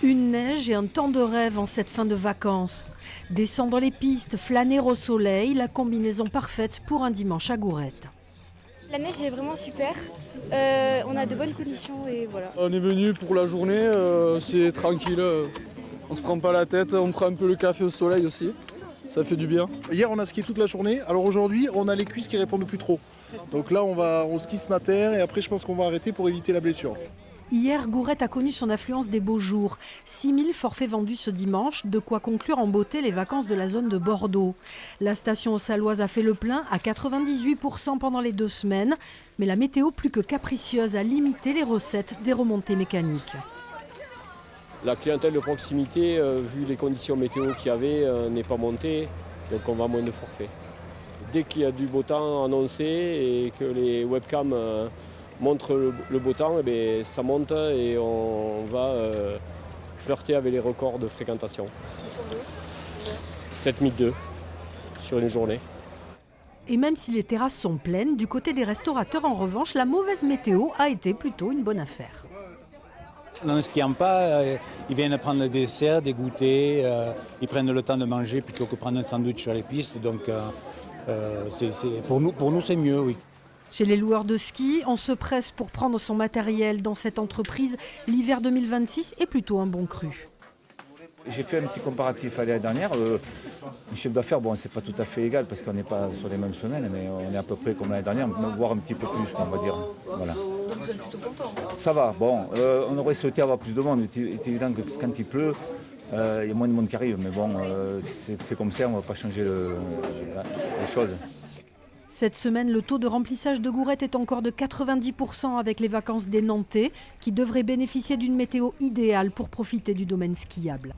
Une neige et un temps de rêve en cette fin de vacances. Descendre les pistes, flâner au soleil, la combinaison parfaite pour un dimanche à Gourette. La neige est vraiment super, on a de bonnes conditions et voilà. On est venu pour la journée, c'est tranquille, on se prend pas la tête, on prend un peu le café au soleil aussi, ça fait du bien. Hier on a skié toute la journée, alors aujourd'hui on a les cuisses qui répondent plus trop. Donc là on skie ce matin et après je pense qu'on va arrêter pour éviter la blessure. Hier, Gourette a connu son affluence des beaux jours. 6000 forfaits vendus ce dimanche, de quoi conclure en beauté les vacances de la zone de Bordeaux. La station sauloise a fait le plein à 98% pendant les 2 semaines, mais la météo plus que capricieuse a limité les recettes des remontées mécaniques. La clientèle de proximité, vu les conditions météo qu'il y avait, n'est pas montée, donc on va moins de forfaits. Dès qu'il y a du beau temps annoncé et que les webcams montre le beau temps, ça monte et on va flirter avec les records de fréquentation. Qui sont deux 7002 sur une journée. Et même si les terrasses sont pleines, du côté des restaurateurs en revanche, la mauvaise météo a été plutôt une bonne affaire. Ne skiant pas, ils viennent prendre le dessert, des goûters, ils prennent le temps de manger plutôt que prendre un sandwich sur les pistes. Donc pour nous c'est mieux, oui. Chez les loueurs de ski, on se presse pour prendre son matériel. Dans cette entreprise, l'hiver 2026 est plutôt un bon cru. J'ai fait un petit comparatif l'année dernière. Le chiffre d'affaires, bon, c'est pas tout à fait égal parce qu'on n'est pas sur les mêmes semaines, mais on est à peu près comme l'année dernière, voire un petit peu plus, on va dire. Voilà. Donc vous êtes plutôt content. Ça va, bon, on aurait souhaité avoir plus de monde. Il est évident que quand il pleut, il y a moins de monde qui arrive, mais bon, c'est comme ça, on ne va pas changer les choses. Cette semaine, le taux de remplissage de Gourette est encore de 90% avec les vacances des Nantais qui devraient bénéficier d'une météo idéale pour profiter du domaine skiable.